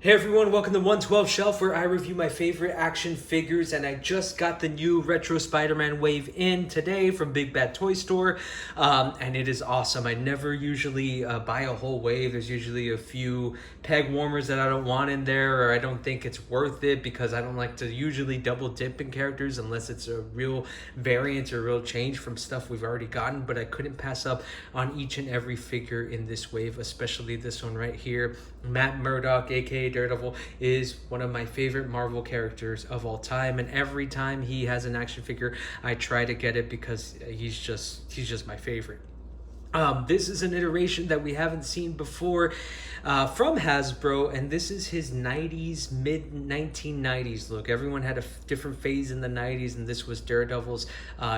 Hey everyone, welcome to 112 Shelf, where I review my favorite action figures, and I just got the new Retro Spider-Man wave in today from Big Bad Toy Store, and it is awesome. I never usually buy a whole wave. There's usually a few peg warmers that I don't want in there, or I don't think it's worth it because I don't like to usually double dip in characters unless it's a real variant or a real change from stuff we've already gotten, but I couldn't pass up on each and every figure in this wave, especially this one right here. Matt Murdock, aka Daredevil, is one of my favorite Marvel characters of all time, and every time he has an action figure I try to get it because he's just my favorite. This is an iteration that we haven't seen before from Hasbro, and this is his 90s, mid 1990s look. Everyone had a different phase in the 90s, and this was Daredevil's.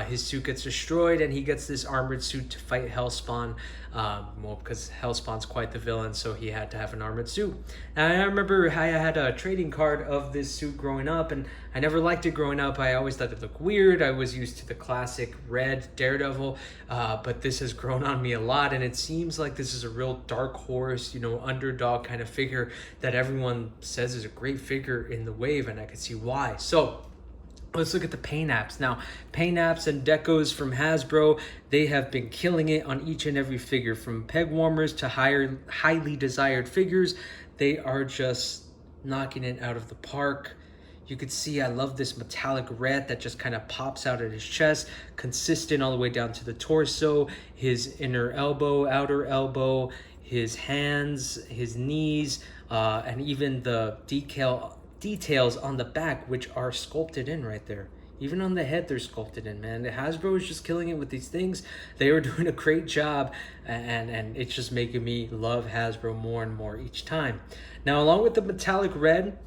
His suit gets destroyed, and he gets this armored suit to fight Hellspawn. Well, because Hellspawn's quite the villain, so he had to have an armored suit. And I remember I had a trading card of this suit growing up, and I never liked it growing up. I always thought it looked weird. I was used to the classic red Daredevil, but this has grown on me a lot, and it seems like this is a real dark horse, underdog kind of figure that everyone says is a great figure in the wave, and I can see why. So let's look at the paint apps. Now, paint apps and decos from Hasbro, they have been killing it on each and every figure, from peg warmers to highly desired figures. They are just knocking it out of the park. You could see I love this metallic red that just kind of pops out at his chest, consistent all the way down to the torso, his inner elbow, outer elbow, his hands, his knees, and even the details on the back, which are sculpted in right there. Even on the head, they're sculpted in, man. Hasbro is just killing it with these things. They are doing a great job, and it's just making me love Hasbro more and more each time. Now, along with the metallic red,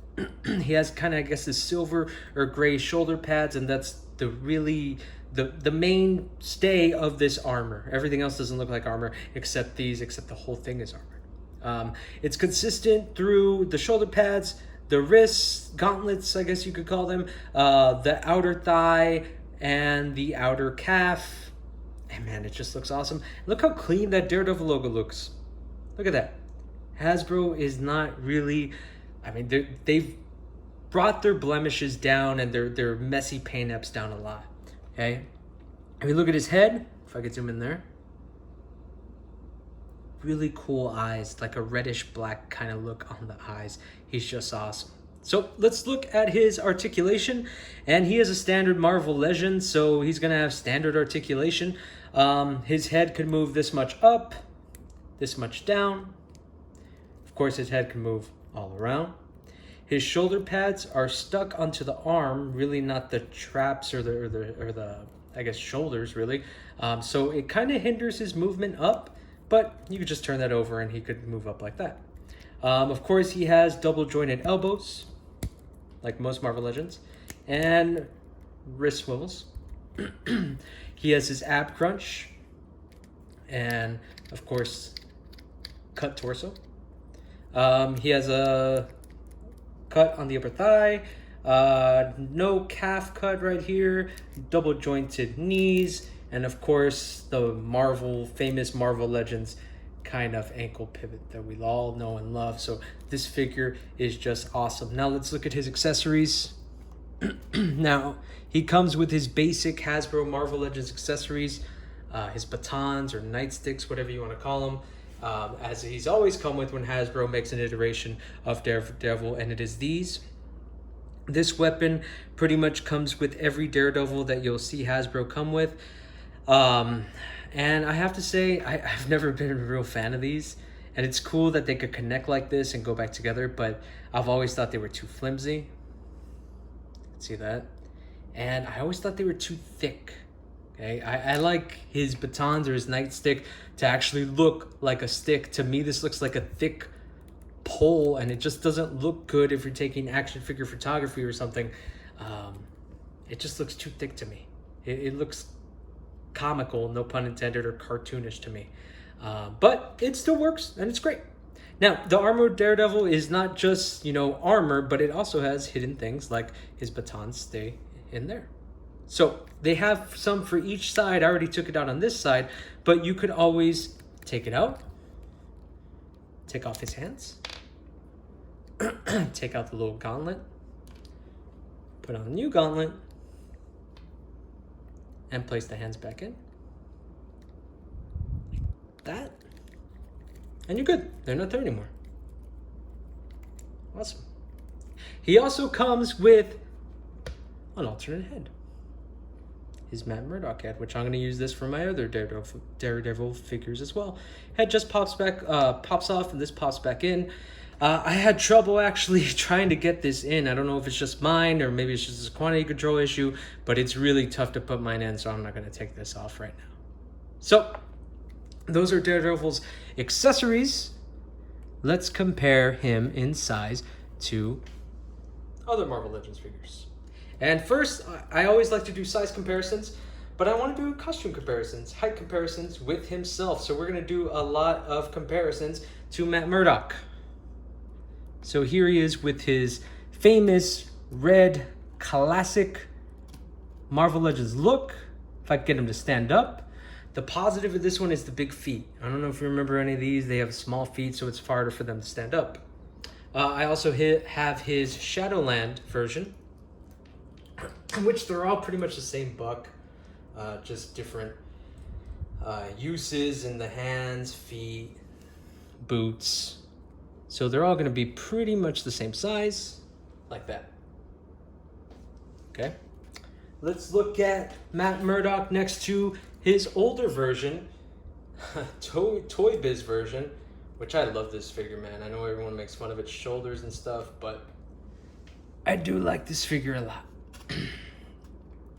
he has kind of, I guess, the silver or gray shoulder pads, and that's the mainstay of this armor. Everything else doesn't look like armor except the whole thing is armor. It's consistent through the shoulder pads, the wrists, gauntlets, I guess you could call them, the outer thigh, and the outer calf. And man, it just looks awesome. Look how clean that Daredevil logo looks. Look at that. Hasbro is not really... I mean, they've brought their blemishes down and their messy paint apps down a lot, okay? If you look at his head, if I could zoom in there, really cool eyes, like a reddish black kind of look on the eyes. He's just awesome. So let's look at his articulation, and he is a standard Marvel legend, so he's gonna have standard articulation. His head could move this much up, this much down. Of course, his head can move all around. His shoulder pads are stuck onto the arm, really not the traps or the I guess shoulders really. So it kind of hinders his movement up, but you could just turn that over and he could move up like that. Of course, he has double jointed elbows, like most Marvel Legends, and wrist swivels. He has his ab crunch, and of course, cut torso. He has a cut on the upper thigh, no calf cut right here, double jointed knees, and of course the famous Marvel Legends kind of ankle pivot that we all know and love. So this figure is just awesome. Now let's look at his accessories. Now he comes with his basic Hasbro Marvel Legends accessories, his batons or nightsticks, whatever you want to call them. As he's always come with when Hasbro makes an iteration of Daredevil, and it is these. This weapon pretty much comes with every Daredevil that you'll see Hasbro come with. And I have to say, I've never been a real fan of these, and it's cool that they could connect like this and go back together, but I've always thought they were too flimsy. See that? And I always thought they were too thick. Okay, I like his batons or his nightstick to actually look like a stick. To me, this looks like a thick pole, and it just doesn't look good if you're taking action figure photography or something. It just looks too thick to me. It looks comical, no pun intended, or cartoonish to me. But it still works, and it's great. Now, the Armored Daredevil is not just, armor, but it also has hidden things like his batons stay in there. So they have some for each side. I already took it out on this side, but you could always take it out, take off his hands, Take out the little gauntlet, put on the new gauntlet, and place the hands back in. Like that. And you're good. They're not there anymore. Awesome. He also comes with an alternate head. His Matt Murdock head, which I'm going to use this for my other Daredevil figures as well. Head just pops off, and this pops back in. I had trouble actually trying to get this in. I don't know if it's just mine or maybe it's just a quantity control issue, but it's really tough to put mine in, so I'm not going to take this off right now. So, those are Daredevil's accessories. Let's compare him in size to other Marvel Legends figures. And first, I always like to do size comparisons, but I want to do costume comparisons, height comparisons with himself. So we're going to do a lot of comparisons to Matt Murdock. So here he is with his famous red classic Marvel Legends look. If I could get him to stand up. The positive of this one is the big feet. I don't know if you remember any of these. They have small feet, so it's harder for them to stand up. I also have his Shadowland version, which they're all pretty much the same buck, just different uses in the hands, feet, boots. So they're all going to be pretty much the same size, like that. Okay, let's look at Matt Murdock next to his older version, Toy Biz version, which I love this figure, man. I know everyone makes fun of its shoulders and stuff, but I do like this figure a lot.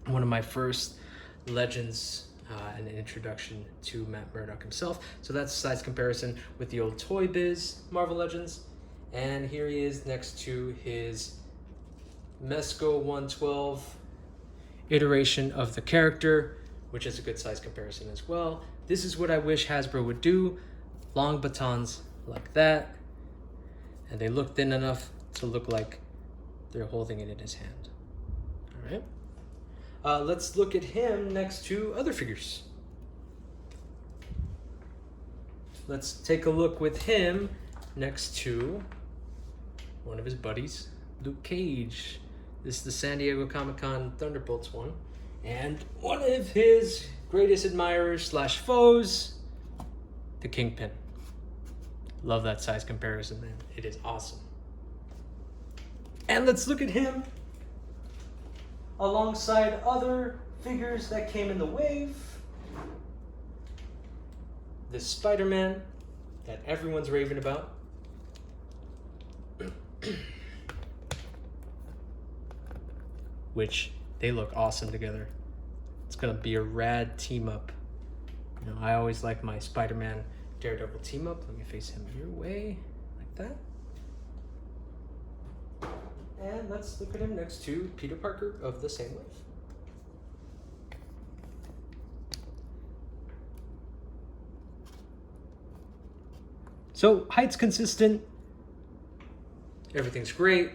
One of my first Legends and an introduction to Matt Murdock himself. So that's a size comparison with the old Toy Biz Marvel Legends. And here he is next to his Mesco 112 iteration of the character, which is a good size comparison as well. This is what I wish Hasbro would do. Long batons like that. And they look thin enough to look like they're holding it in his hand. All right. Let's look at him next to other figures. Let's take a look with him next to one of his buddies, Luke Cage. This is the San Diego Comic-Con Thunderbolts one. And one of his greatest admirers / foes, the Kingpin. Love that size comparison, man. It is awesome. And let's look at him alongside other figures that came in the wave. This Spider-Man that everyone's raving about. Which they look awesome together. It's gonna be a rad team up. You know, I always like my Spider-Man Daredevil team up. Let me face him your way, like that. And let's look at him next to Peter Parker of the same wave. So height's consistent. Everything's great.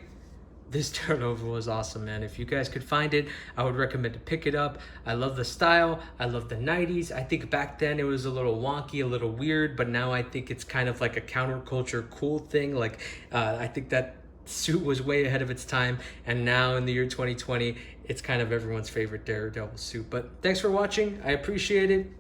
This Daredevil was awesome, man. If you guys could find it, I would recommend to pick it up. I love the style. I love the 90s. I think back then it was a little wonky, a little weird, but now I think it's kind of like a counterculture cool thing. Like, I think that suit was way ahead of its time, and now in the year 2020, it's kind of everyone's favorite Daredevil suit. But thanks for watching. I appreciate it.